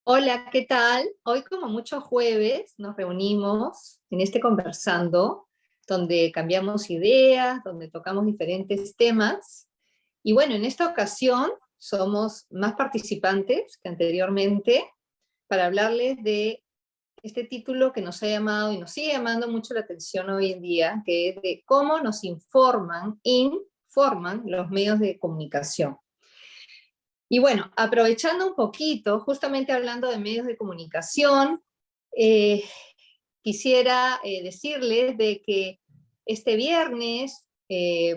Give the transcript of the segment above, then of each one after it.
Hola, ¿qué tal? Hoy, como muchos jueves, nos reunimos en este conversando, donde cambiamos ideas, donde tocamos diferentes temas. Y bueno, en esta ocasión somos más participantes que anteriormente para hablarles de este título que nos ha llamado y nos sigue llamando mucho la atención hoy en día, que es de cómo nos informan los medios de comunicación. Y bueno, aprovechando un poquito, justamente hablando de medios de comunicación, eh, quisiera decirles de que este viernes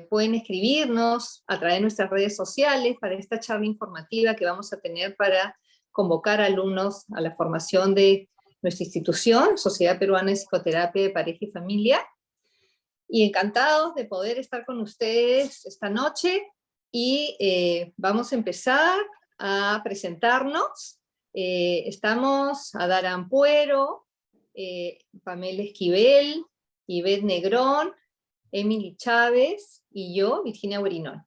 pueden escribirnos a través de nuestras redes sociales para esta charla informativa que vamos a tener para convocar alumnos a la formación de nuestra institución, Sociedad Peruana de Psicoterapia de Pareja y Familia. Y encantados de poder estar con ustedes esta noche y vamos a empezar a presentarnos. Estamos Adara Ampuero, Pamela Esquivel, Ivette Negrón, Emily Chávez y yo, Virginia Guerinón.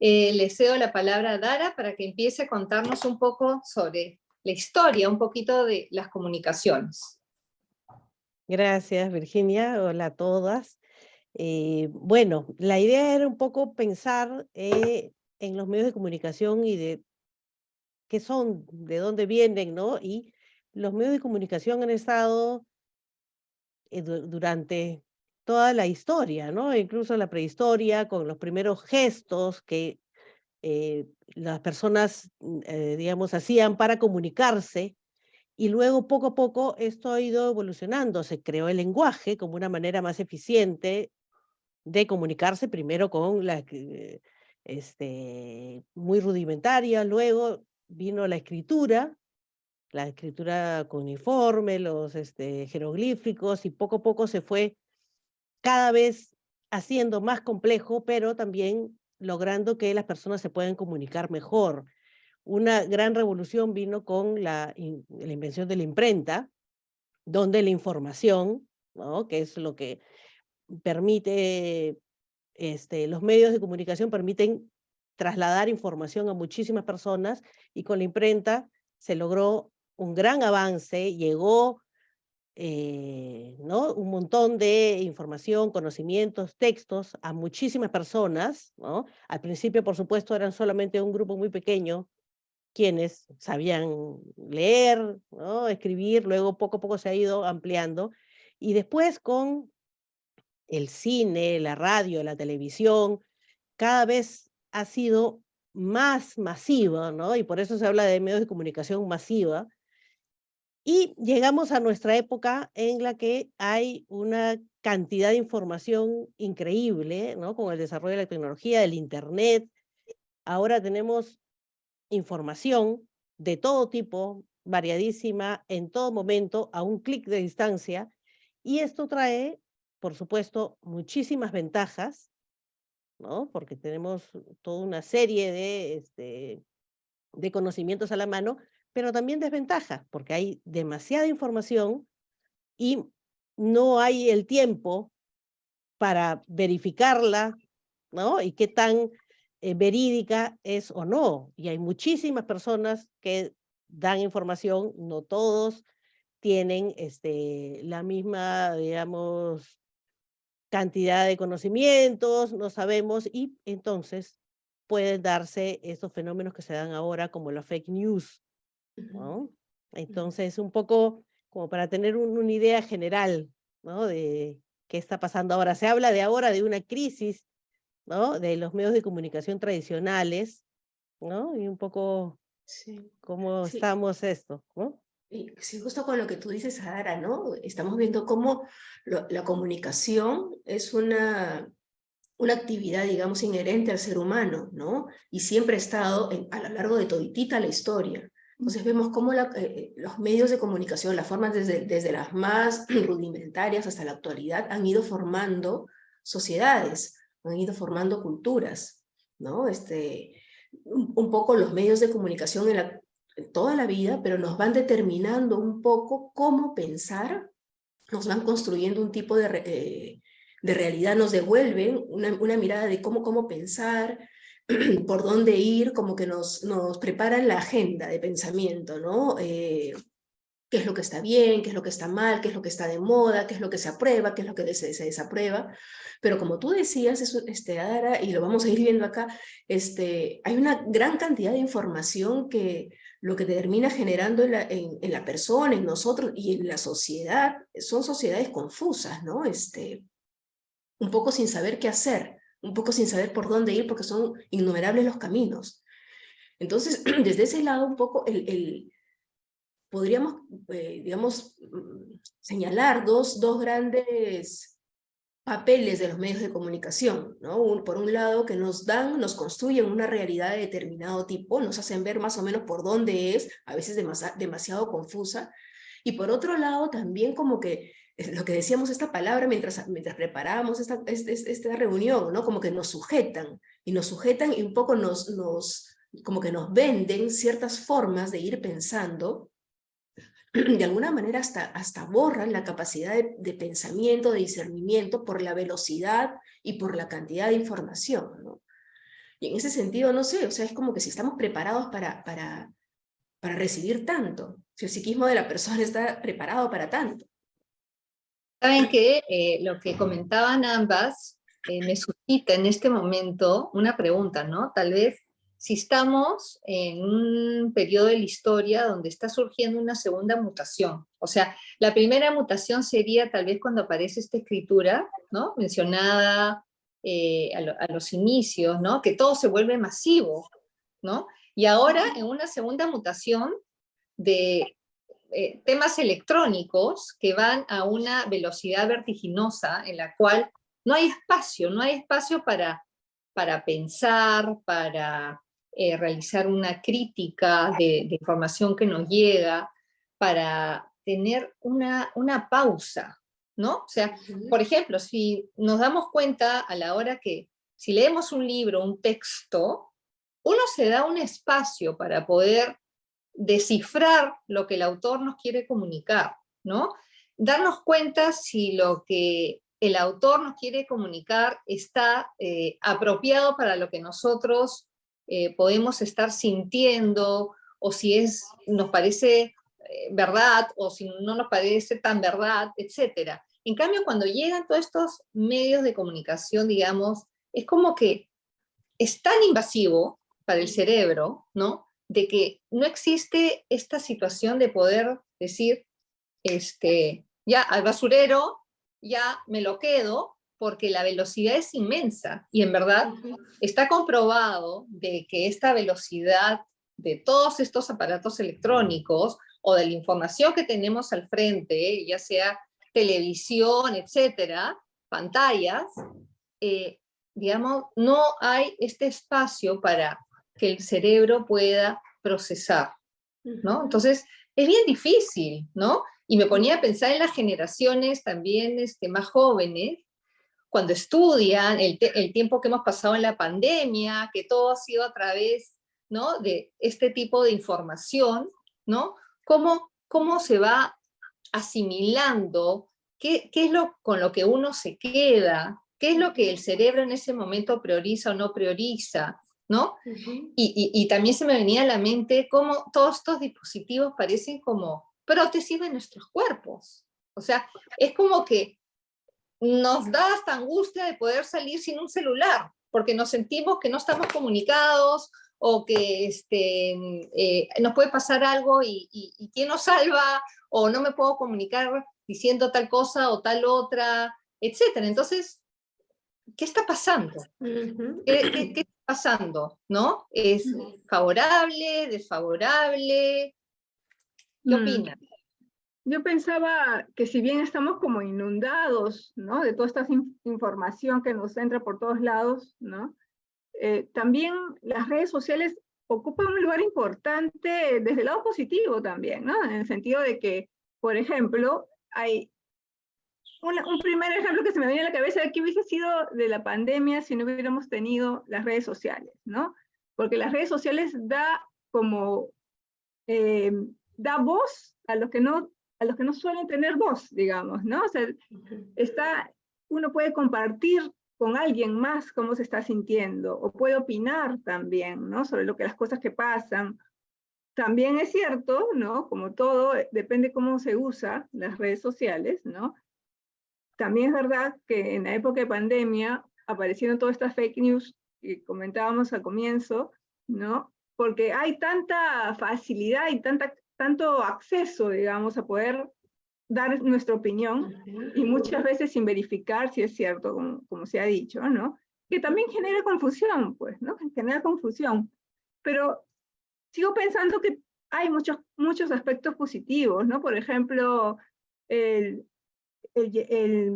Le cedo la palabra a Dara para que empiece a contarnos un poco sobre la historia, un poquito de las comunicaciones. Gracias, Virginia. Hola a todas. Bueno, la idea era un poco pensar en los medios de comunicación y de qué son, de dónde vienen, ¿no? Y los medios de comunicación han estado durante toda la historia, ¿no? Incluso la prehistoria, con los primeros gestos que las personas, digamos, hacían para comunicarse. Y luego, poco a poco, esto ha ido evolucionando. Se creó el lenguaje como una manera más eficiente de comunicarse, primero con muy rudimentaria, luego vino la escritura cuneiforme, los jeroglíficos, y poco a poco se fue cada vez haciendo más complejo, pero también logrando que las personas se puedan comunicar mejor. Una gran revolución vino con la invención de la imprenta, donde la información, ¿no? Que es lo que permite, los medios de comunicación permiten trasladar información a muchísimas personas, y con la imprenta se logró un gran avance, llegó, ¿no? Un montón de información, conocimientos, textos a muchísimas personas, ¿no? Al principio, por supuesto, eran solamente un grupo muy pequeño quienes sabían leer, ¿no? Escribir, luego poco a poco se ha ido ampliando. Y después con el cine, la radio, la televisión, cada vez ha sido más masiva, ¿no? Y por eso se habla de medios de comunicación masiva. Y llegamos a nuestra época en la que hay una cantidad de información increíble, ¿no? Con el desarrollo de la tecnología, del Internet. Ahora tenemos información de todo tipo, variadísima, en todo momento, a un clic de distancia, y esto trae, por supuesto, muchísimas ventajas, ¿no? Porque tenemos toda una serie de conocimientos a la mano, pero también desventajas, porque hay demasiada información y no hay el tiempo para verificarla, ¿no? Y qué tan verídica es o no. Y hay muchísimas personas que dan información, no todos tienen la misma, digamos, cantidad de conocimientos, no sabemos, y entonces pueden darse estos fenómenos que se dan ahora como la fake news, Ujú, ¿no? ujú. Entonces, un poco como para tener una idea general, ¿no? De qué está pasando ahora. Se habla de ahora de una crisis, ¿no? De los medios de comunicación tradicionales, ¿no? Y un poco Sí, cómo sí, estamos esto, ¿no? y sí, justo con lo que tú dices, Adara, ¿no? Estamos viendo cómo la comunicación es una actividad, digamos, inherente al ser humano, ¿no? Y siempre ha estado a lo largo de toditita la historia. Entonces vemos cómo los medios de comunicación, las formas desde las más rudimentarias hasta la actualidad, han ido formando sociedades, han ido formando culturas, ¿no? Un poco los medios de comunicación en toda la vida, pero nos van determinando un poco cómo pensar, nos van construyendo un tipo de realidad, nos devuelven una mirada de cómo pensar, por dónde ir, como que nos preparan la agenda de pensamiento, ¿no? Qué es lo que está bien, qué es lo que está mal, qué es lo que está de moda, qué es lo que se aprueba, qué es lo que se desaprueba. Pero como tú decías, eso, Adara, y lo vamos a ir viendo acá, hay una gran cantidad de información que lo que termina generando en la persona, en nosotros y en la sociedad, son sociedades confusas, ¿no? Un poco sin saber qué hacer, un poco sin saber por dónde ir, porque son innumerables los caminos. Entonces, desde ese lado, un poco podríamos, digamos, señalar dos grandes papeles de los medios de comunicación, ¿no? Por un lado, que nos construyen una realidad de determinado tipo, nos hacen ver más o menos por dónde es, a veces demasiado confusa, y por otro lado, también como que, lo que decíamos esta palabra mientras preparábamos esta reunión, ¿no? Como que nos sujetan y un poco como que nos venden ciertas formas de ir pensando, de alguna manera hasta borran la capacidad de pensamiento, de discernimiento por la velocidad y por la cantidad de información, ¿no? Y en ese sentido, no sé, o sea, es como que si estamos preparados para recibir tanto, si el psiquismo de la persona está preparado para tanto. Saben que lo que comentaban ambas me suscita en este momento una pregunta, ¿no? Tal vez si estamos en un periodo de la historia donde está surgiendo una segunda mutación. O sea, la primera mutación sería tal vez cuando aparece esta escritura, ¿no? Mencionada a los inicios, ¿no? Que todo se vuelve masivo, ¿no? Y ahora en una segunda mutación de temas electrónicos que van a una velocidad vertiginosa en la cual no hay espacio para pensar, para realizar una crítica de información que nos llega, para tener una pausa, ¿no? O sea, por ejemplo, si nos damos cuenta a la hora que si leemos un libro, un texto, uno se da un espacio para poder descifrar lo que el autor nos quiere comunicar, ¿no? Darnos cuenta si lo que el autor nos quiere comunicar está apropiado para lo que nosotros podemos estar sintiendo, o si nos parece verdad, o si no nos parece tan verdad, etc. En cambio, cuando llegan todos estos medios de comunicación, digamos, es como que es tan invasivo para el cerebro, ¿no? De que no existe esta situación de poder decir, ya al basurero, ya me lo quedo, porque la velocidad es inmensa y en verdad está comprobado de que esta velocidad de todos estos aparatos electrónicos o de la información que tenemos al frente, ya sea televisión, etcétera, pantallas, digamos, no hay este espacio para que el cerebro pueda procesar, ¿no? Entonces, es bien difícil, ¿no? Y me ponía a pensar en las generaciones también más jóvenes, cuando estudian, el tiempo que hemos pasado en la pandemia, que todo ha sido a través, ¿no? De este tipo de información, ¿no? ¿Cómo se va asimilando? ¿Qué es con lo que uno se queda? ¿Qué es lo que el cerebro en ese momento prioriza o no prioriza? ¿No? Y también se me venía a la mente cómo todos estos dispositivos parecen como prótesis de nuestros cuerpos. O sea, es como que nos da hasta angustia de poder salir sin un celular, porque nos sentimos que no estamos comunicados o que nos puede pasar algo y ¿quién nos salva? O no me puedo comunicar diciendo tal cosa o tal otra, etcétera. Entonces, ¿qué está pasando? ¿Qué está pasando? ¿No? ¿Es favorable, desfavorable? ¿Qué opinan? Yo pensaba que si bien estamos como inundados, ¿no? De toda esta información que nos entra por todos lados, ¿no? También las redes sociales ocupan un lugar importante desde el lado positivo también, ¿no? En el sentido de que, por ejemplo, hay un primer ejemplo que se me viene a la cabeza de que hubiese sido de la pandemia si no hubiéramos tenido las redes sociales, ¿no? Porque las redes sociales da voz a los que no suelen tener voz, digamos, ¿no? O sea, uno puede compartir con alguien más cómo se está sintiendo, o puede opinar también, ¿no? Sobre las cosas que pasan. También es cierto, ¿no? Como todo, depende cómo se usa las redes sociales, ¿no? También es verdad que en la época de pandemia aparecieron todas estas fake news que comentábamos al comienzo, ¿no? Porque hay tanta facilidad y tanto acceso, digamos, a poder dar nuestra opinión, y muchas veces sin verificar si es cierto, como se ha dicho, ¿no? Que también genera confusión, pues, ¿no? Genera confusión. Pero sigo pensando que hay muchos aspectos positivos, ¿no? Por ejemplo, el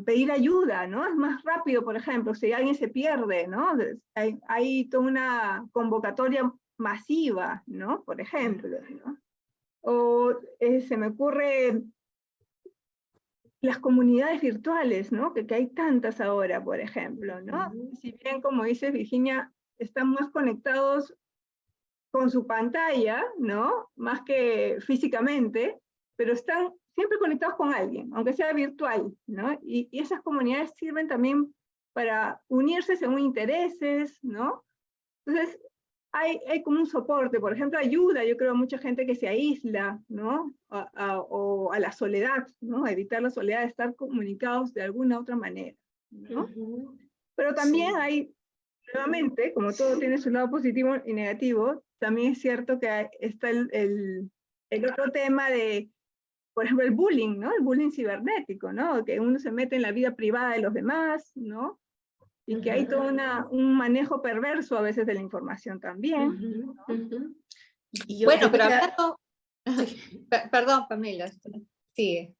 pedir ayuda, ¿no? Es más rápido, por ejemplo, si alguien se pierde, ¿no? Hay toda una convocatoria masiva, ¿no? Por ejemplo, ¿no? O se me ocurre las comunidades virtuales, ¿no? Que hay tantas ahora, por ejemplo, ¿no? Si bien, como dice Virginia, están más conectados con su pantalla, ¿no? Más que físicamente, pero están siempre conectados con alguien, aunque sea virtual, ¿no? Y esas comunidades sirven también para unirse según intereses, ¿no? Entonces, hay como un soporte, por ejemplo, ayuda, yo creo, a mucha gente que se aísla, ¿no? O a la soledad, ¿no? A evitar la soledad, de estar comunicados de alguna otra manera, ¿no? Pero también hay, nuevamente, como todo tiene su lado positivo y negativo, también es cierto que está el otro tema de, por ejemplo, el bullying, ¿no? El bullying cibernético, ¿no? Que uno se mete en la vida privada de los demás, ¿no? Y que hay todo un manejo perverso a veces de la información también. ¿no? Y Bueno, yo me pero quedaba, hablando... sí. Perdón, Pamela, sigue.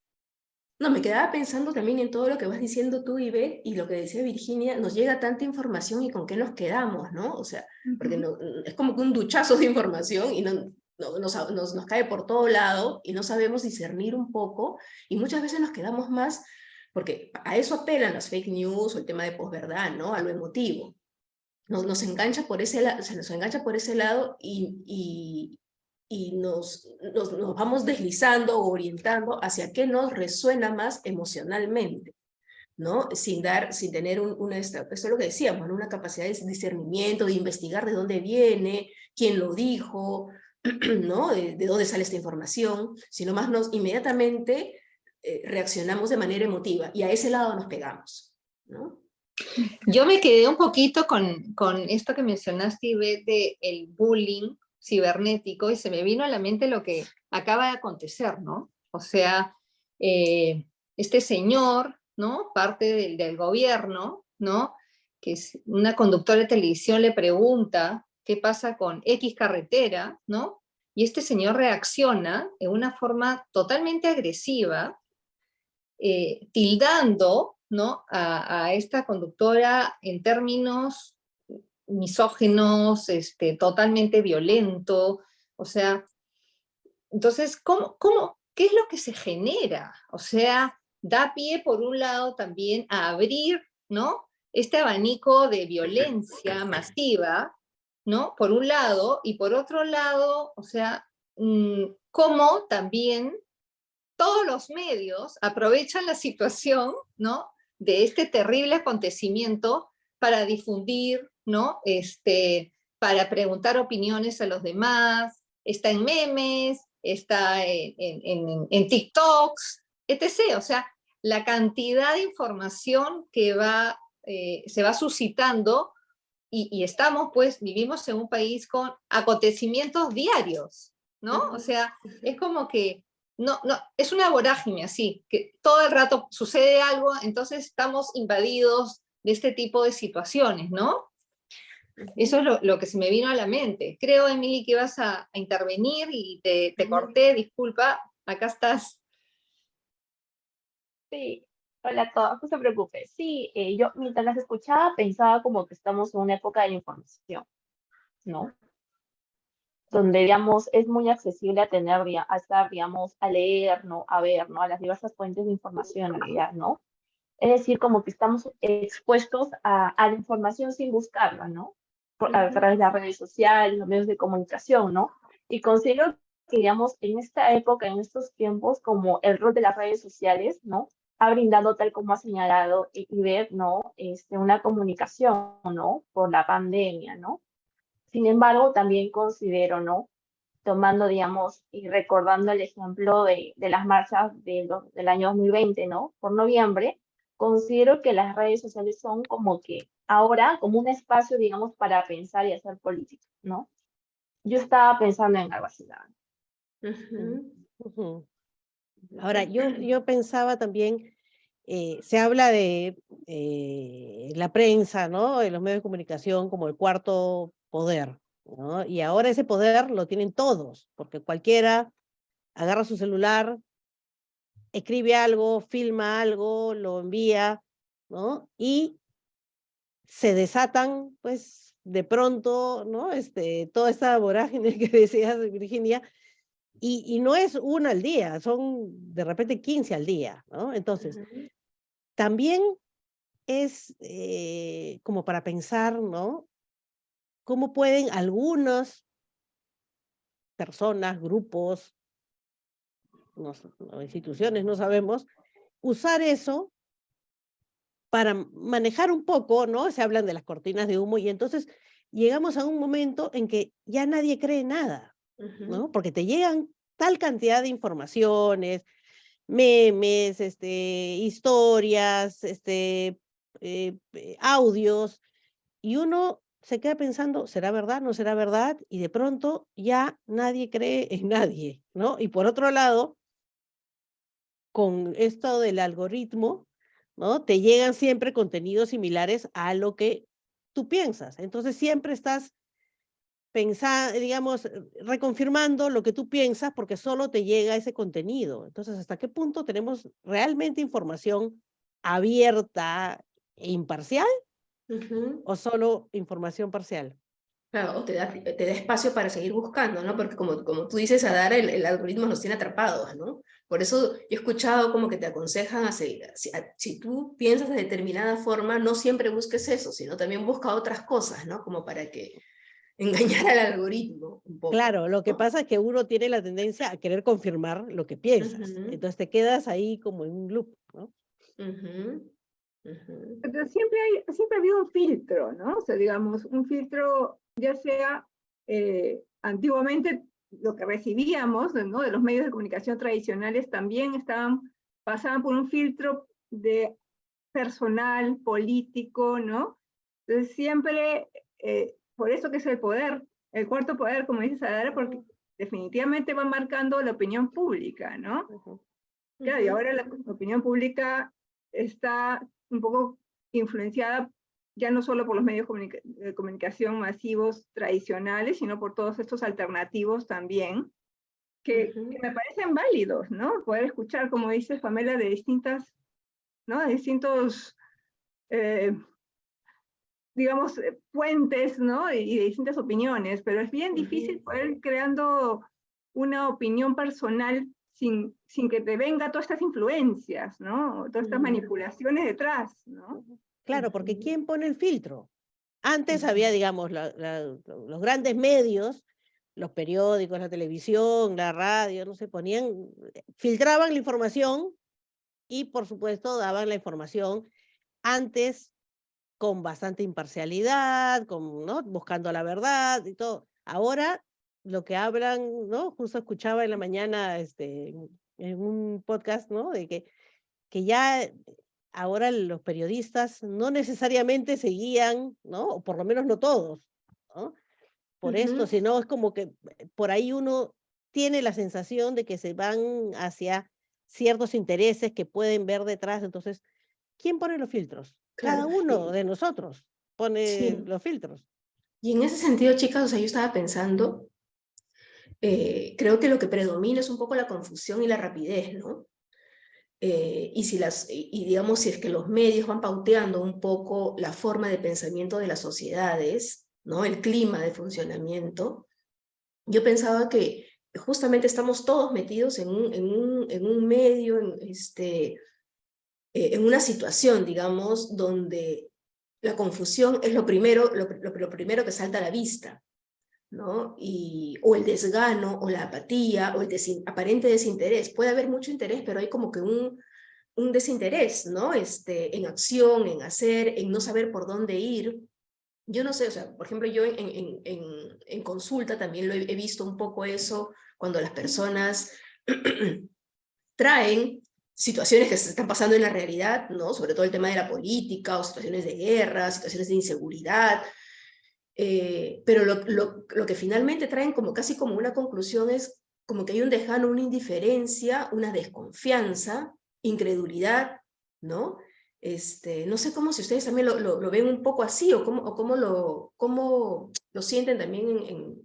No, me quedaba pensando también en todo lo que vas diciendo tú, Ivette, y lo que decía Virginia, nos llega tanta información y con qué nos quedamos, ¿no? O sea, porque es como que un duchazo de información y nos cae por todo lado y no sabemos discernir un poco, y muchas veces nos quedamos más, porque a eso apelan las fake news o el tema de posverdad, ¿no? A lo emotivo. Nos engancha por ese lado, se nos engancha por ese lado y nos vamos deslizando o orientando hacia qué nos resuena más emocionalmente, ¿no? Sin tener esto es lo que decíamos, ¿no? Una capacidad de discernimiento, de investigar de dónde viene, quién lo dijo, ¿no? De dónde sale esta información, sino más inmediatamente reaccionamos de manera emotiva y a ese lado nos pegamos, ¿no? Yo me quedé un poquito con esto que mencionaste, Ivette, de el bullying cibernético, y se me vino a la mente lo que acaba de acontecer, ¿no? O sea, este señor, ¿no? Parte del gobierno, ¿no? Que es una conductora de televisión, le pregunta qué pasa con X carretera, ¿no? Y este señor reacciona en una forma totalmente agresiva, tildando, ¿no? a esta conductora en términos misóginos, totalmente violento, o sea, entonces, qué es lo que se genera? O sea, da pie por un lado también a abrir, ¿no? Este abanico de violencia masiva, ¿no? Por un lado, y por otro lado, o sea, cómo también todos los medios aprovechan la situación, ¿no? De este terrible acontecimiento para difundir, ¿no? Para preguntar opiniones a los demás, está en memes, está en TikToks, etc. O sea, la cantidad de información que se va suscitando y estamos, pues, vivimos en un país con acontecimientos diarios, ¿no? O sea, es como que no, es una vorágine así, que todo el rato sucede algo, entonces estamos invadidos de este tipo de situaciones, ¿no? Eso es lo que se me vino a la mente. Creo, Emily, que ibas a intervenir y te corté, disculpa, acá estás. Sí, hola a todos, no se preocupe. Sí, yo mientras las escuchaba pensaba como que estamos en una época de la información, ¿no? Donde, digamos, es muy accesible a tener, a estar, digamos, a leer, ¿no? A ver, ¿no? A las diversas fuentes de información en realidad, ¿no? Es decir, como que estamos expuestos a la información sin buscarla, ¿no? A través de las redes sociales, los medios de comunicación, ¿no? Y considero que, digamos, en esta época, en estos tiempos, como el rol de las redes sociales, ¿no? ha brindado, tal como ha señalado Ivette, ¿no? Una comunicación, ¿no? Por la pandemia, ¿no? Sin embargo, también considero, ¿no? Tomando, digamos, y recordando el ejemplo de las marchas del año 2020, ¿no? Por noviembre, considero que las redes sociales son como que ahora como un espacio, digamos, para pensar y hacer política, ¿no? Yo estaba pensando en algo así, la verdad. Ujú. Ahora, yo pensaba también, se habla de la prensa, ¿no? De los medios de comunicación como el cuarto poder, ¿no? Y ahora ese poder lo tienen todos, porque cualquiera agarra su celular, escribe algo, filma algo, lo envía, ¿no? Y se desatan, pues, de pronto, ¿no? Toda esta vorágine que decías, Virginia, y no es una al día, son de repente 15 al día, ¿no? Entonces, también es como para pensar, ¿no? ¿Cómo pueden algunas personas, grupos, o instituciones, no sabemos, usar eso para manejar un poco, ¿no? Se hablan de las cortinas de humo y entonces llegamos a un momento en que ya nadie cree nada, ¿no? Porque te llegan tal cantidad de informaciones, memes, historias, audios, y uno se queda pensando, ¿será verdad? ¿No será verdad? Y de pronto ya nadie cree en nadie, ¿no? Y por otro lado, con esto del algoritmo, ¿no? Te llegan siempre contenidos similares a lo que tú piensas. Entonces siempre estás pensando, digamos, reconfirmando lo que tú piensas porque solo te llega ese contenido. Entonces, ¿hasta qué punto tenemos realmente información abierta e imparcial o solo información parcial? Claro, o te da espacio para seguir buscando, ¿no? Porque como tú dices, Adara, el algoritmo nos tiene atrapados, ¿no? Por eso yo he escuchado como que te aconsejan, si tú piensas de determinada forma, no siempre busques eso, sino también busca otras cosas, ¿no? Como para que engañar al algoritmo un poco. Claro, lo que ¿no? pasa es que uno tiene la tendencia a querer confirmar lo que piensas. Entonces te quedas ahí como en un loop, ¿no? Pero siempre ha habido un filtro, ¿no? O sea, digamos, un filtro, ya sea antiguamente lo que recibíamos, ¿no? De los medios de comunicación tradicionales también pasaban por un filtro de personal, político, ¿no? Entonces siempre, por eso que es el poder, el cuarto poder, como dice Adara, porque definitivamente va marcando la opinión pública, ¿no? Claro, y ahora la opinión pública está un poco influenciada ya no solo por los medios de comunicación masivos tradicionales, sino por todos estos alternativos también, que me parecen válidos, ¿no? Poder escuchar, como dice Pamela, de distintas, ¿no? De distintos, digamos, puentes, ¿no? Y de distintas opiniones, pero es bien difícil poder ir creando una opinión personal sin que te venga todas estas influencias, ¿no? Todas estas manipulaciones detrás, ¿no? Claro, porque ¿quién pone el filtro? Antes había, digamos, los grandes medios, los periódicos, la televisión, la radio, no sé, filtraban la información y, por supuesto, daban la información antes con bastante imparcialidad, ¿no? Buscando la verdad y todo. Ahora, lo que hablan, ¿no? Justo escuchaba en la mañana en un podcast, ¿no? De que ya ahora los periodistas no necesariamente seguían, ¿no? O por lo menos no todos, ¿no? Por esto, sino es como que por ahí uno tiene la sensación de que se van hacia ciertos intereses que pueden ver detrás. Entonces, ¿quién pone los filtros? Cada Claro, uno de nosotros pone sí. los filtros. Y en ese sentido, chicas, o sea, yo estaba pensando, creo que lo que predomina es un poco la confusión y la rapidez, ¿no? Y digamos, si es que los medios van pauteando un poco la forma de pensamiento de las sociedades, ¿no? El clima de funcionamiento, yo pensaba que justamente estamos todos metidos en un medio, en una situación, digamos, donde la confusión es lo primero que salta a la vista, ¿no? O el desgano, o la apatía, o el aparente desinterés. Puede haber mucho interés, pero hay como que un desinterés, ¿no? En acción, en hacer, en no saber por dónde ir. Yo no sé, o sea, por ejemplo, yo en consulta también lo he visto un poco eso, cuando las personas traen situaciones que se están pasando en la realidad, ¿no? Sobre todo el tema de la política, o situaciones de guerra, situaciones de inseguridad, pero lo que finalmente traen como casi como una conclusión es como que hay un dejano, una indiferencia, una desconfianza, incredulidad, ¿no? No sé cómo si ustedes también lo ven un poco así, o cómo lo sienten también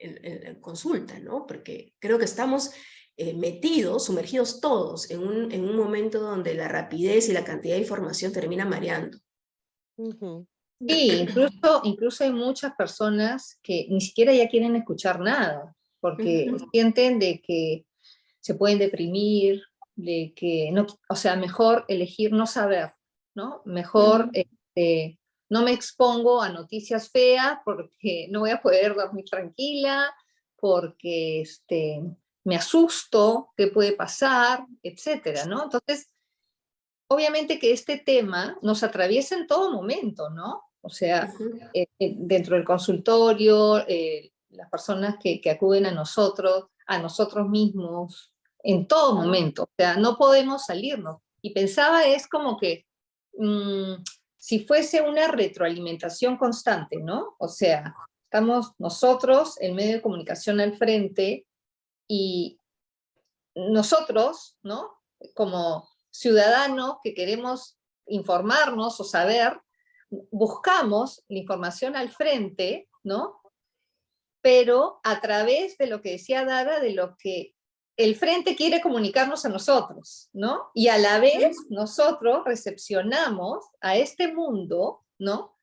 en consulta, ¿no? Porque creo que estamos metidos, sumergidos todos en un momento donde la rapidez y la cantidad de información termina mareando. Ujú. Sí, incluso hay muchas personas que ni siquiera ya quieren escuchar nada, porque sienten de que se pueden deprimir, de que no, o sea, mejor elegir no saber, ¿no? Mejor no me expongo a noticias feas porque no voy a poder dormir tranquila, porque me asusto, qué puede pasar, etcétera, ¿no? Entonces, obviamente que este tema nos atraviesa en todo momento, ¿no? O sea, dentro del consultorio, las personas que acuden a nosotros mismos, en todo momento. O sea, no podemos salirnos. Y pensaba es como que si fuese una retroalimentación constante, ¿no? O sea, estamos nosotros, el medio de comunicación al frente, y nosotros, ¿no? Como ciudadanos que queremos informarnos o saber, buscamos la información al frente, ¿no? Pero a través de lo que decía Dara, de lo que el frente quiere comunicarnos a nosotros, ¿no? Y a la vez nosotros recepcionamos a este mundo, ¿no?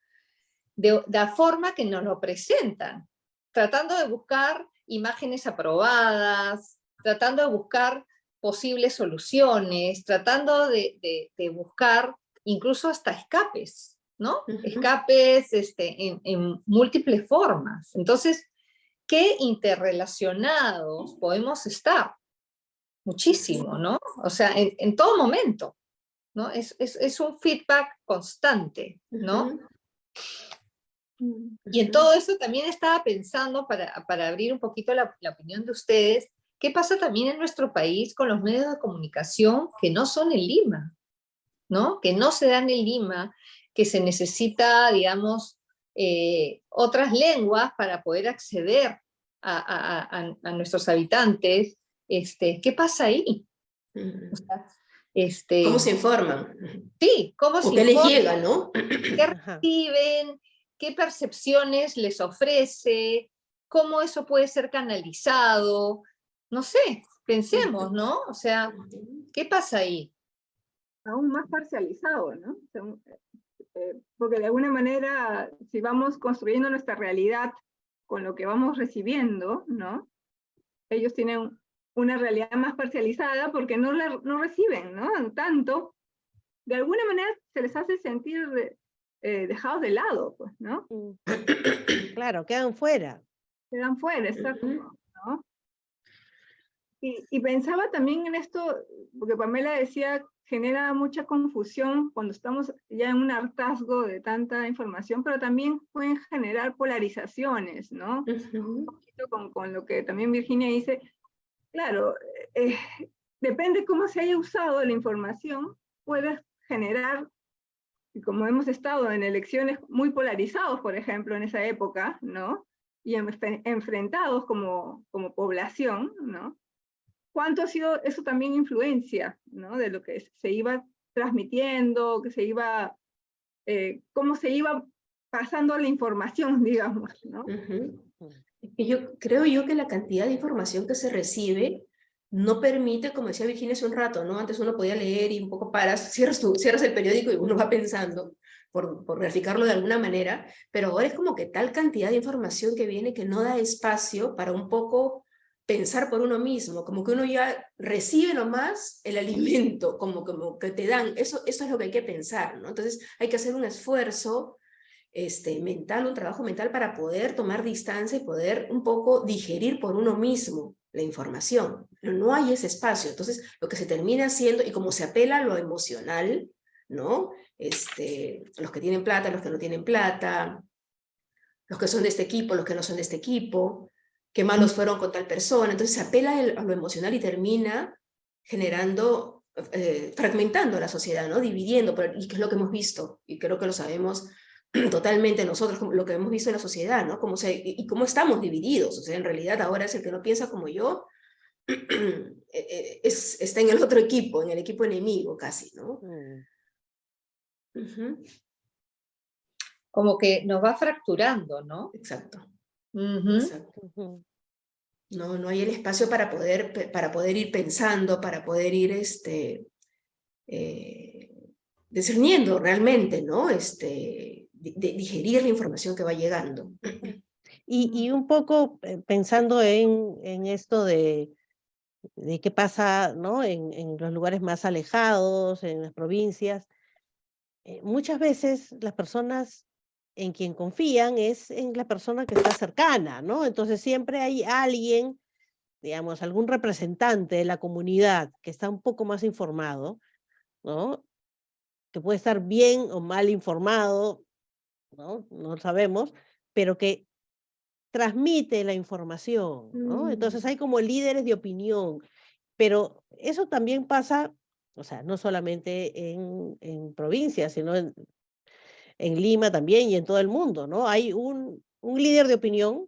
De la forma que nos lo presentan, tratando de buscar imágenes aprobadas, tratando de buscar posibles soluciones, tratando de buscar incluso hasta escapes, ¿no? Escapes en múltiples formas. Entonces, ¿qué interrelacionados podemos estar? Muchísimo, ¿no? O sea, en todo momento, ¿no? Es un feedback constante, ¿no? Y en todo eso también estaba pensando, para abrir un poquito la opinión de ustedes, ¿qué pasa también en nuestro país con los medios de comunicación que no son en Lima, ¿no? Que no se dan en Lima, que se necesita, digamos, otras lenguas para poder acceder a nuestros habitantes? ¿Qué pasa ahí? O sea, ¿Cómo se informan? sí, ¿cómo ¿O se qué les informan? llega, no? ¿Qué reciben? ¿Qué percepciones les ofrece? ¿Cómo eso puede ser canalizado? No sé, pensemos, ¿no? O sea, ¿qué pasa ahí? Aún más parcializado, ¿no? O sea, porque de alguna manera, si vamos construyendo nuestra realidad con lo que vamos recibiendo, ¿no? Ellos tienen una realidad más parcializada porque no reciben, ¿no? Tanto, de alguna manera se les hace sentir dejados de lado, pues, ¿no? Claro, quedan fuera. Quedan fuera, exacto, ¿no? Y pensaba también en esto, porque Pamela decía, genera mucha confusión cuando estamos ya en un hartazgo de tanta información, pero también pueden generar polarizaciones, ¿no? Un poquito con lo que también Virginia dice, claro, depende cómo se haya usado la información, puede generar, y como hemos estado en elecciones muy polarizados, por ejemplo, en esa época, ¿no? Y enfrentados como población, ¿no? ¿Cuánto ha sido eso también influencia, ¿no? De lo que se iba transmitiendo, que se iba, cómo se iba pasando la información, digamos, ¿no? Creo yo que la cantidad de información que se recibe no permite, como decía Virginia hace un rato, ¿no? Antes uno podía leer y un poco cierras el periódico y uno va pensando, por graficarlo de alguna manera, pero ahora es como que tal cantidad de información que viene que no da espacio para un poco pensar por uno mismo, como que uno ya recibe nomás el alimento, como que te dan, eso es lo que hay que pensar, ¿no? Entonces hay que hacer un esfuerzo mental, un trabajo mental para poder tomar distancia y poder un poco digerir por uno mismo la información. Pero no hay ese espacio. Entonces, lo que se termina haciendo, y como se apela a lo emocional, ¿no? Los que tienen plata, los que no tienen plata, los que son de este equipo, los que no son de este equipo, qué malos fueron con tal persona. Entonces se apela a lo emocional y termina generando, fragmentando la sociedad, ¿no? Dividiendo, y que es lo que hemos visto, y creo que lo sabemos totalmente nosotros, lo que hemos visto en la sociedad, ¿no? Y cómo estamos divididos. O sea, en realidad ahora es el que no piensa como yo, está en el otro equipo, en el equipo enemigo casi, ¿no? Como que nos va fracturando, ¿no? Exacto. Ujú. Exacto. No hay el espacio para poder ir pensando, para poder ir discerniendo realmente, ¿no? Digerir la información que va llegando. Y un poco pensando en esto de qué pasa, ¿no? En los lugares más alejados, en las provincias. Muchas veces las personas en quien confían es en la persona que está cercana, ¿no? Entonces siempre hay alguien, digamos, algún representante de la comunidad que está un poco más informado, ¿no? Que puede estar bien o mal informado, ¿no? No lo sabemos, pero que transmite la información, ¿no? Entonces hay como líderes de opinión, pero eso también pasa, o sea, no solamente en provincias, sino en Lima también y en todo el mundo, ¿no? Hay un líder de opinión,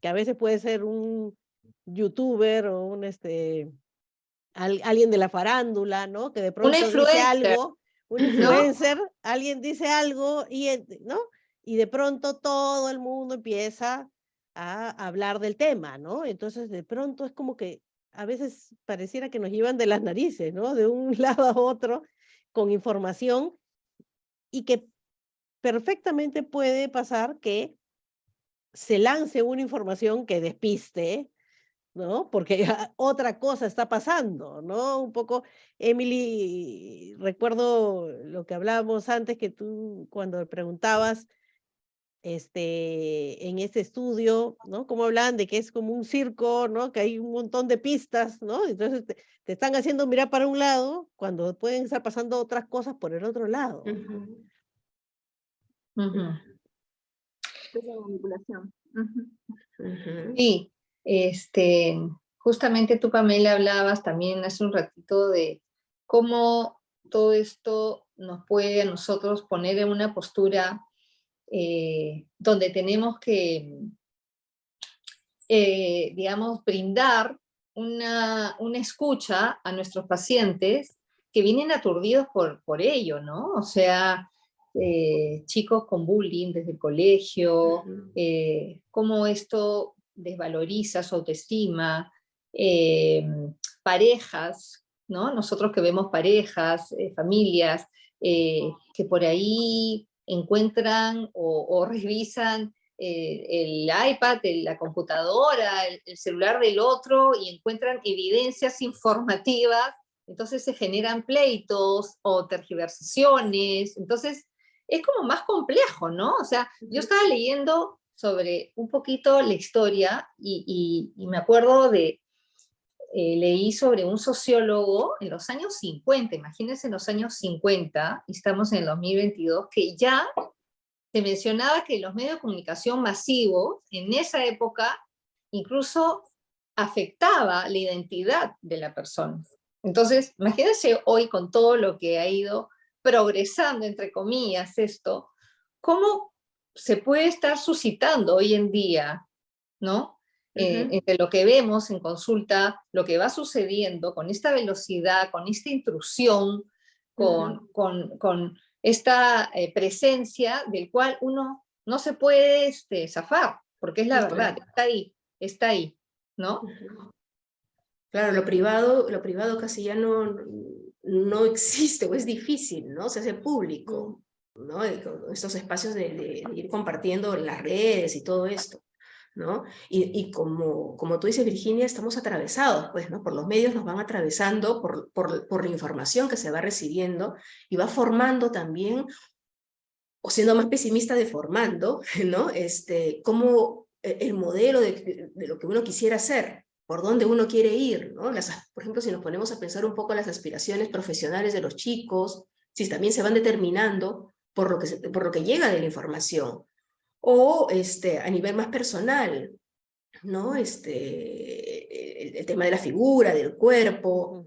que a veces puede ser un youtuber o alguien de la farándula, ¿no? Que de Una pronto dice influencer, algo, un ¿no? influencer, alguien dice algo, ¿no? Y de pronto todo el mundo empieza a hablar del tema, ¿no? Entonces de pronto es como que a veces pareciera que nos llevan de las narices, ¿no? De un lado a otro con información, y que perfectamente puede pasar que se lance una información que despiste, ¿no? Porque otra cosa está pasando, ¿no? Un poco, Emily, recuerdo lo que hablábamos antes, que tú cuando preguntabas en este estudio, ¿no? Cómo hablan de que es como un circo, ¿no? Que hay un montón de pistas, ¿no? Entonces te están haciendo mirar para un lado cuando pueden estar pasando otras cosas por el otro lado. Ujú. Es la manipulación. Sí, justamente tú, Pamela, hablabas también hace un ratito de cómo todo esto nos puede a nosotros poner en una postura donde tenemos que, digamos, brindar una escucha a nuestros pacientes que vienen aturdidos por ello, ¿no? O sea, chicos con bullying desde el colegio, cómo esto desvaloriza su autoestima, parejas, ¿no? Nosotros que vemos parejas, familias, que por ahí encuentran o revisan el iPad, la computadora, el celular del otro y encuentran evidencias informativas, entonces se generan pleitos o tergiversaciones, entonces es como más complejo, ¿no? O sea, yo estaba leyendo sobre un poquito la historia y me acuerdo leí sobre un sociólogo en los años 50, imagínense en los años 50, y estamos en el 2022, que ya se mencionaba que los medios de comunicación masivos en esa época incluso afectaba la identidad de la persona. Entonces, imagínense hoy con todo lo que ha ido progresando, entre comillas, esto, cómo se puede estar suscitando hoy en día, ¿no? Entre lo que vemos en consulta, lo que va sucediendo con esta velocidad, con esta intrusión, con esta presencia del cual uno no se puede zafar, porque es la verdad, está ahí, ¿no? Claro, lo privado casi ya no existe o es difícil, ¿no? Se hace público, ¿no? Estos espacios de ir compartiendo en las redes y todo esto, ¿no? Y como tú dices, Virginia, estamos atravesados, pues, ¿no? Por los medios nos van atravesando, por la información que se va recibiendo y va formando también o siendo más pesimista, deformando, ¿no? Cómo el modelo de lo que uno quisiera hacer, por dónde uno quiere ir, ¿no? Por ejemplo, si nos ponemos a pensar un poco las aspiraciones profesionales de los chicos, si también se van determinando por lo que llega de la información, o a nivel más personal, ¿no? El tema de la figura, del cuerpo,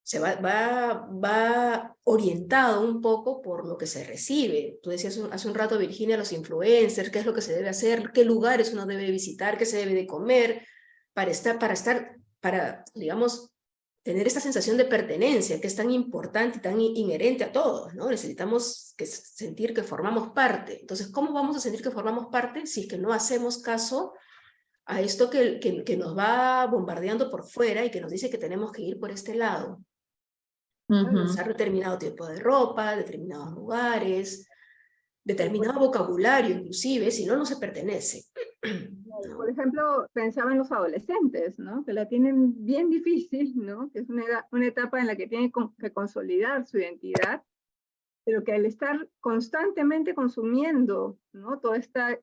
se va orientado un poco por lo que se recibe. Tú decías hace un rato, Virginia, los influencers, qué es lo que se debe hacer, qué lugares uno debe visitar, qué se debe de comer, para, digamos, tener esta sensación de pertenencia que es tan importante y tan inherente a todos, ¿no? Necesitamos sentir que formamos parte. Entonces, ¿cómo vamos a sentir que formamos parte si es que no hacemos caso a esto que nos va bombardeando por fuera y que nos dice que tenemos que ir por este lado? Usar determinado tipo de ropa, determinados lugares, determinado vocabulario inclusive, si no, no se pertenece. ¿No? Por ejemplo, pensaba en los adolescentes, ¿no? Que la tienen bien difícil, ¿no? Que es una etapa en la que tienen que consolidar su identidad, pero que al estar constantemente consumiendo, ¿no? Toda esta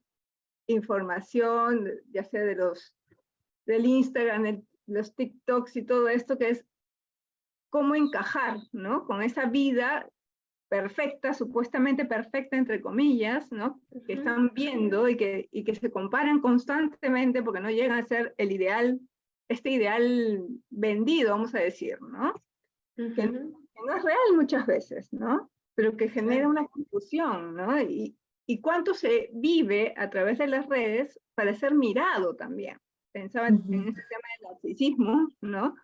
información, ya sea del Instagram, los TikToks y todo esto, que es cómo encajar, ¿no? Con esa vida perfecta, supuestamente perfecta, entre comillas, ¿no? Que están viendo y que se comparan constantemente porque no llegan a ser el ideal, este ideal vendido, vamos a decir, ¿no? Que no es real muchas veces, ¿no? Pero que genera una confusión, ¿no? Y cuánto se vive a través de las redes para ser mirado también. Pensaba en ese tema del narcisismo, ¿no?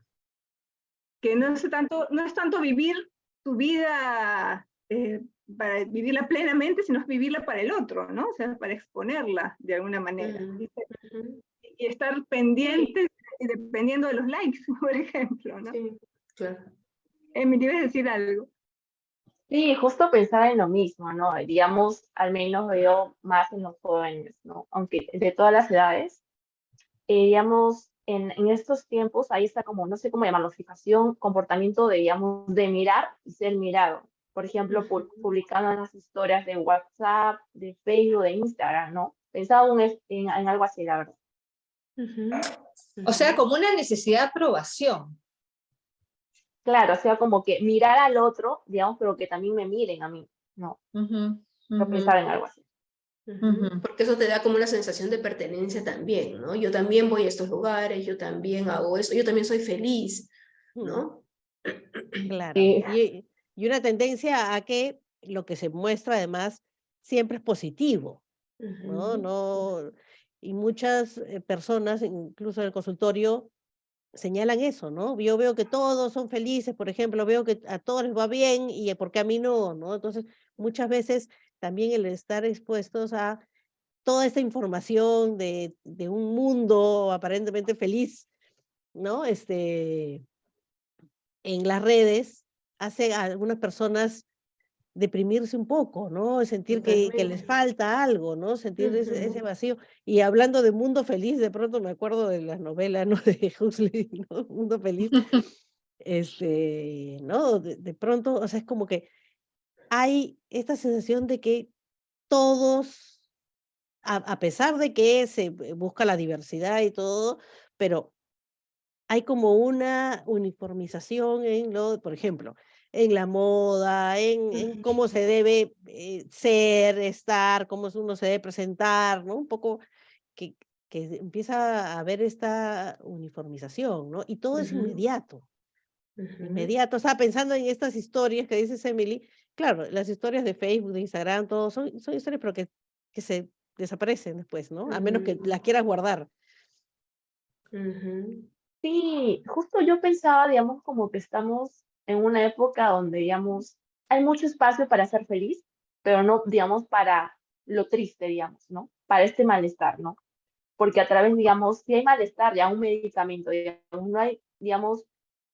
Que no es tanto vivir tu vida para vivirla plenamente, sino es vivirla para el otro, ¿no? O sea, para exponerla de alguna manera. Y estar pendiente y dependiendo de los likes, por ejemplo, ¿no? Sí, claro. Emily, ¿ibas a decir algo? Sí, justo pensaba en lo mismo, ¿no? Digamos, al menos veo más en los jóvenes, ¿no? Aunque de todas las edades, digamos, en estos tiempos, ahí está como, no sé cómo llamarlo, fijación, comportamiento de, digamos, de mirar y ser mirado. Por ejemplo, publicando en las historias de WhatsApp, de Facebook, de Instagram, ¿no? Pensaba en algo así, la verdad. O sea, como una necesidad de aprobación. Claro, o sea, como que mirar al otro, digamos, pero que también me miren a mí, ¿no? Yo pensaba en algo así. Porque eso te da como una sensación de pertenencia también, ¿no? Yo también voy a estos lugares, yo también hago eso, yo también soy feliz, ¿no? Claro. Y una tendencia a que lo que se muestra además siempre es positivo, ¿no? Y muchas personas, incluso en el consultorio, señalan eso, ¿no? Yo veo que todos son felices, por ejemplo, veo que a todos les va bien y ¿por qué a mí no? ¿No? Entonces, muchas veces también el estar expuestos a toda esta información de un mundo aparentemente feliz, ¿no? En las redes hace a algunas personas deprimirse un poco, ¿no? Sentir que les falta algo, ¿no? Sentir ese vacío. Y hablando de mundo feliz, de pronto me acuerdo de las novelas, ¿no? De Huxley, ¿no? Mundo feliz. ¿No? De pronto, o sea, es como que hay esta sensación de que todos, a pesar de que se busca la diversidad y todo, pero hay como una uniformización en por ejemplo, en la moda, en cómo se debe ser, estar, cómo uno se debe presentar, ¿no? Un poco que, que empieza a haber esta uniformización, ¿no? Y todo es inmediato, inmediato. Estaba pensando en estas historias que dices, Emily. Claro, las historias de Facebook, de Instagram, todo, son historias, pero que se desaparecen después, ¿no? A menos que las quieras guardar. Sí, justo yo pensaba, digamos, como que estamos en una época donde, digamos, hay mucho espacio para ser feliz, pero no, digamos, para lo triste, digamos, ¿no? Para este malestar, ¿no? Porque a través, digamos, si hay malestar, ya un medicamento, digamos, no hay, digamos,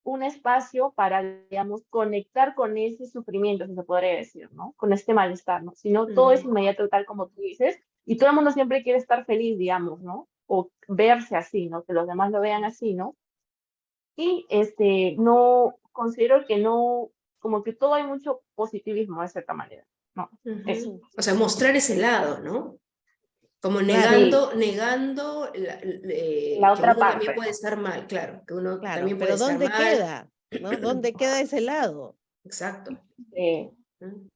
un espacio para, digamos, conectar con ese sufrimiento, si se podría decir, ¿no? Con este malestar, ¿no? Sino todo es inmediato, tal como tú dices, y todo el mundo siempre quiere estar feliz, digamos, ¿no? O verse así, ¿no? Que los demás lo vean así, ¿no? Y no, considero que no, como que todo hay mucho positivismo de cierta manera, ¿no? Ujú. O sea, mostrar ese lado, ¿no? Como Claro. negando La que otra uno también parte, puede ¿no? estar mal, claro, que uno Claro, también puede pero estar ¿dónde mal. queda? ¿No? ¿Dónde queda ese lado? Exacto.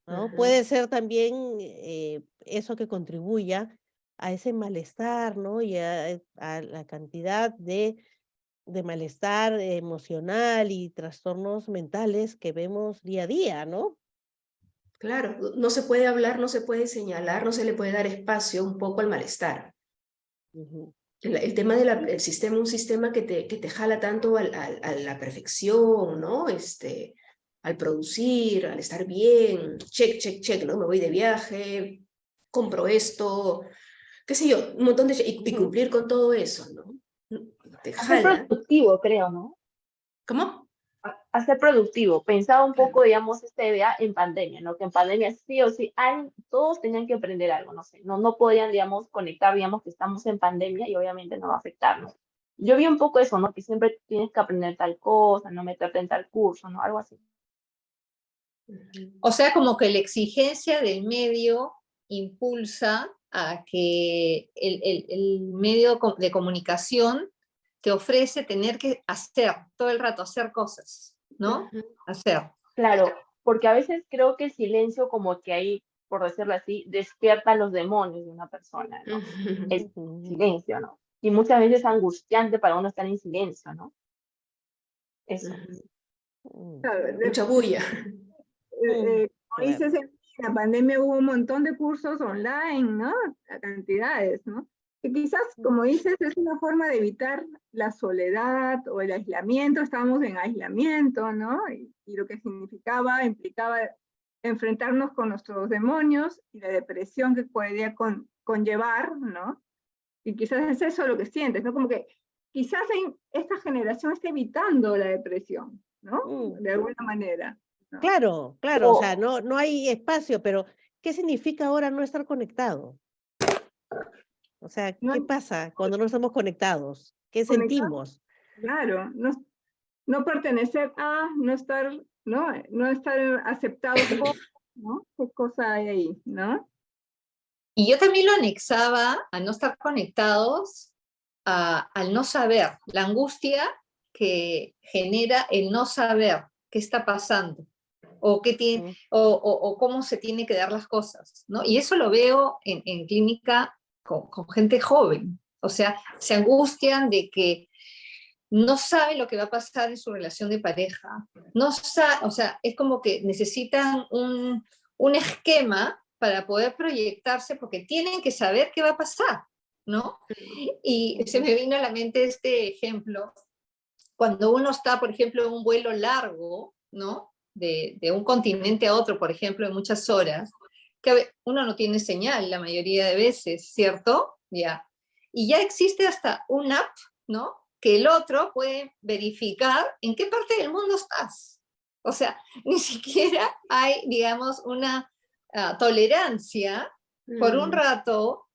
¿No? Ujú. Puede ser también eso que contribuya a ese malestar, ¿no? Y a la cantidad de malestar emocional y trastornos mentales que vemos día a día, ¿no? Claro, no se puede hablar, no se puede señalar, no se le puede dar espacio un poco al malestar. Ujú. El tema del sistema, un sistema que te jala tanto a la perfección, ¿no? Al producir, al estar bien, check, check, check, ¿no? Me voy de viaje, compro esto, qué sé yo, un montón de... Y Ujú. cumplir con todo eso, ¿no? Te A ser jala. productivo, creo, ¿no? ¿Cómo? A ser productivo. Pensaba un poco, digamos, esta idea en pandemia, ¿no? Que en pandemia sí o sí, todos tenían que aprender algo, no sé, no podían, digamos, conectar, digamos, que estamos en pandemia y obviamente no va a afectarnos. Yo vi un poco eso, ¿no? Que siempre tienes que aprender tal cosa, no meterte en tal curso, ¿no? Algo así. O sea, como que la exigencia del medio impulsa a que el medio de comunicación te ofrece tener que hacer todo el rato, hacer cosas, ¿no? Ujú. Hacer. Claro, porque a veces creo que el silencio como que ahí, por decirlo así, despierta los demonios de una persona, ¿no? El Ujú. silencio, ¿no? Y muchas veces es angustiante para uno estar en silencio, ¿no? Eso. Ujú. Mm, Claro, Mucha bulla. mm, como claro. dices, en la pandemia hubo un montón de cursos online, ¿no? A cantidades, ¿no? Que quizás, como dices, es una forma de evitar la soledad o el aislamiento. Estábamos en aislamiento, ¿no? Y lo que significaba, implicaba enfrentarnos con nuestros demonios y la depresión que podía conllevar, ¿no? Y quizás es eso lo que sientes, ¿no? Como que quizás esta generación está evitando la depresión, ¿no? Mm, De alguna manera, ¿no? claro, claro, o sea, O, no hay espacio, pero ¿qué significa ahora no estar conectado? O sea, No ¿qué pasa cuando no estamos conectados? ¿Qué conectado, sentimos? claro, no pertenecer a, no estar aceptados por, ¿no? ¿Qué cosa hay ahí, no? Y yo también lo anexaba a no estar conectados, al no saber, la angustia que genera el no saber qué está pasando o, qué tiene, Ujú. o cómo se tiene que dar las cosas, ¿no? Y eso lo veo en clínica con gente joven. O sea, se angustian de que no saben lo que va a pasar en su relación de pareja. No o sea, es como que necesitan un esquema para poder proyectarse porque tienen que saber qué va a pasar, ¿no? Y se Ujú. me vino a la mente este ejemplo, cuando uno está, por ejemplo, en un vuelo largo, ¿no? De un continente a otro, por ejemplo, en muchas horas, que uno no tiene señal la mayoría de veces, ¿cierto? Ya. Y ya existe hasta un app, ¿no? Que el otro puede verificar en qué parte del mundo estás. O sea, ni siquiera hay, digamos, una tolerancia por un Mm. rato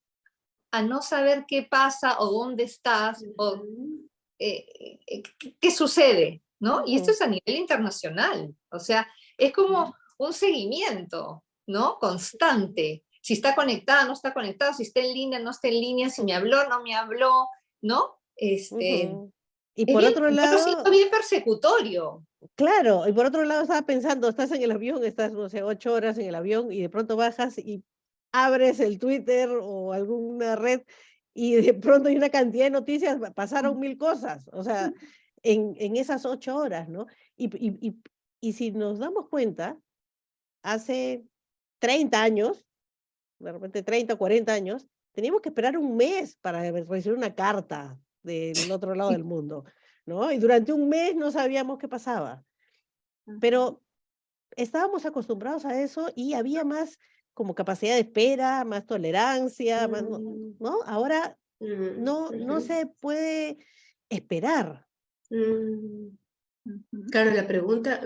a no saber qué pasa o dónde estás o Ujú. qué sucede, ¿no? Y esto Ujú. es a nivel internacional, o sea, es como un seguimiento, ¿no? Constante. Si está conectada, no está conectada, si está en línea, no está en línea, si me habló, no me habló, ¿no? Ujú. Y Es por bien, otro yo lo siento lado, bien persecutorio. claro, y por otro lado estaba pensando, estás en el avión, estás, no sé, 8 horas en el avión y de pronto bajas y abres el Twitter o alguna red y de pronto hay una cantidad de noticias, pasaron 1000 cosas, o sea, en esas 8 horas, ¿no? Y si nos damos cuenta, hace 30 años, de repente 30 o 40 años, teníamos que esperar un mes para recibir una carta del otro lado del mundo, ¿no? Y durante un mes no sabíamos qué pasaba, pero estábamos acostumbrados a eso y había más como capacidad de espera, más tolerancia, más, ¿no? Mm. ¿No? Ahora Mm. no Ujú. se puede esperar. Mm. Ujú. Claro, la pregunta,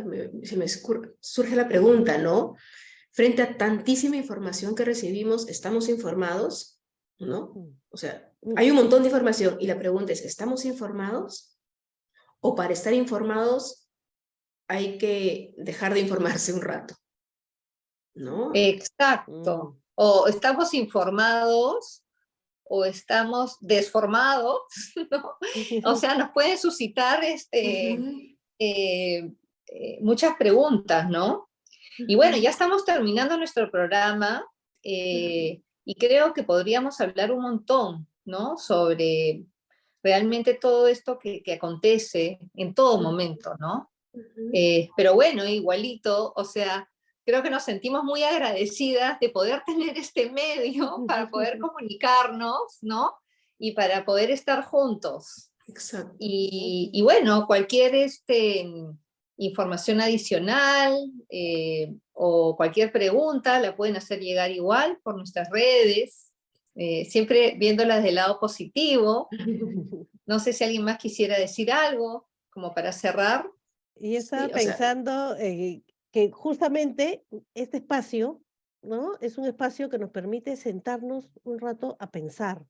surge la pregunta, ¿no? Frente a tantísima información que recibimos, ¿estamos informados? ¿No? Mm, O sea, mm, hay un montón de información y la pregunta es, ¿estamos informados? ¿O para estar informados hay que dejar de informarse un rato? ¿no? Exacto. O estamos informados o estamos desformados, ¿no? O sea, nos pueden suscitar muchas preguntas, ¿no? Y bueno, ya estamos terminando nuestro programa y creo que podríamos hablar un montón, ¿no? Sobre realmente todo esto que acontece en todo momento, ¿no? Pero bueno, igualito, o sea, creo que nos sentimos muy agradecidas de poder tener este medio para poder comunicarnos, ¿no? Y para poder estar juntos. Exacto. Y bueno, cualquier información adicional o cualquier pregunta la pueden hacer llegar igual por nuestras redes, siempre viéndolas del lado positivo. No sé si alguien más quisiera decir algo, como para cerrar. Y estaba Sí, o sea, pensando que justamente este espacio, ¿no? Es un espacio que nos permite sentarnos un rato a pensar,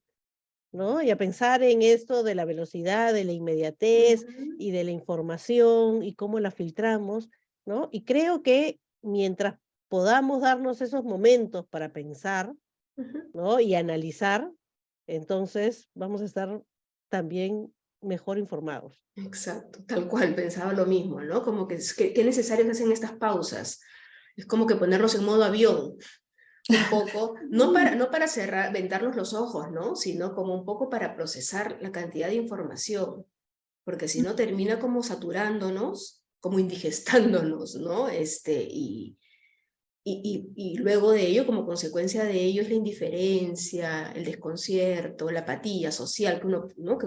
¿no? Y a pensar en esto de la velocidad, de la inmediatez y de la información y cómo la filtramos, ¿no? Y creo que mientras podamos darnos esos momentos para pensar, ¿no? Y analizar, entonces vamos a estar también mejor informados. exacto, tal cual, pensaba lo mismo, ¿no? Como que qué necesarios hacen estas pausas. Es como que ponernos en modo avión, un poco, no para cerrar, ventarnos los ojos, ¿no? Sino como un poco para procesar la cantidad de información, porque si no termina como saturándonos, como indigestándonos, ¿no? Y luego de ello, como consecuencia de ello, es la indiferencia, el desconcierto, la apatía social, que uno, ¿no? que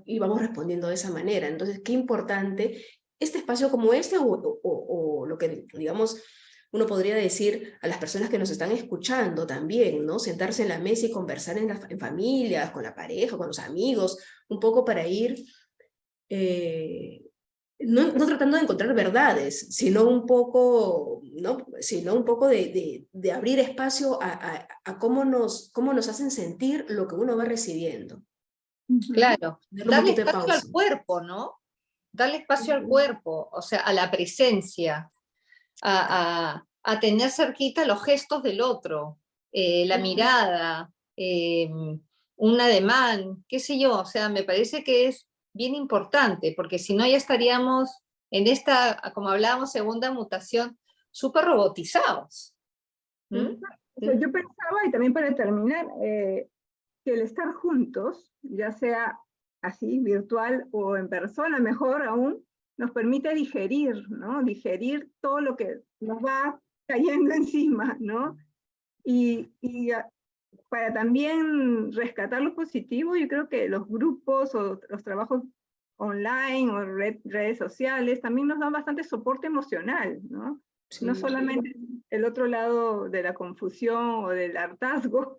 y vamos respondiendo de esa manera. Entonces, qué importante este espacio como este, o lo que, digamos, uno podría decir a las personas que nos están escuchando también, ¿no? Sentarse en la mesa y conversar en familias, con la pareja, con los amigos, un poco para ir... no tratando de encontrar verdades, sino un poco, ¿no? Sino un poco de abrir espacio a cómo nos hacen sentir lo que uno va recibiendo. Claro, Darle un darle poquito de espacio al pausa. cuerpo, ¿no? Darle espacio al cuerpo, o sea, a la presencia, a tener cerquita los gestos del otro, la mirada, un ademán, qué sé yo, o sea, me parece que es bien importante, porque si no ya estaríamos en esta, como hablábamos, segunda mutación, súper robotizados. ¿Mm? O sea, yo pensaba, y también para terminar, que el estar juntos, ya sea así, virtual o en persona, mejor aún, nos permite digerir, ¿no? Digerir todo lo que nos va cayendo encima, ¿no? Y para también rescatar lo positivo, yo creo que los grupos o los trabajos online o redes sociales también nos dan bastante soporte emocional, ¿no? Sí. No solamente el otro lado de la confusión o del hartazgo,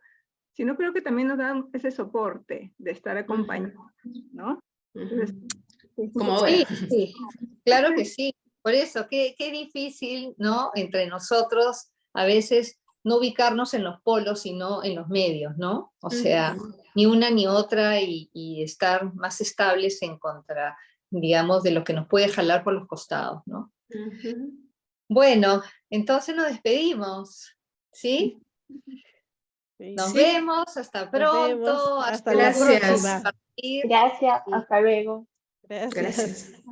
sino creo que también nos dan ese soporte de estar acompañados, ¿no? Entonces, Como ahora. Sí, sí, claro que sí. Por eso, qué difícil, ¿no? Entre nosotros, a veces, no ubicarnos en los polos, sino en los medios, ¿no? O sea, ni una ni otra y estar más estables en contra, digamos, de lo que nos puede jalar por los costados, ¿no? Bueno, entonces nos despedimos, ¿sí? Nos Sí. vemos, hasta Nos vemos. pronto, Hasta hasta la Gracias. próxima. Gracias, hasta luego. Gracias. Gracias.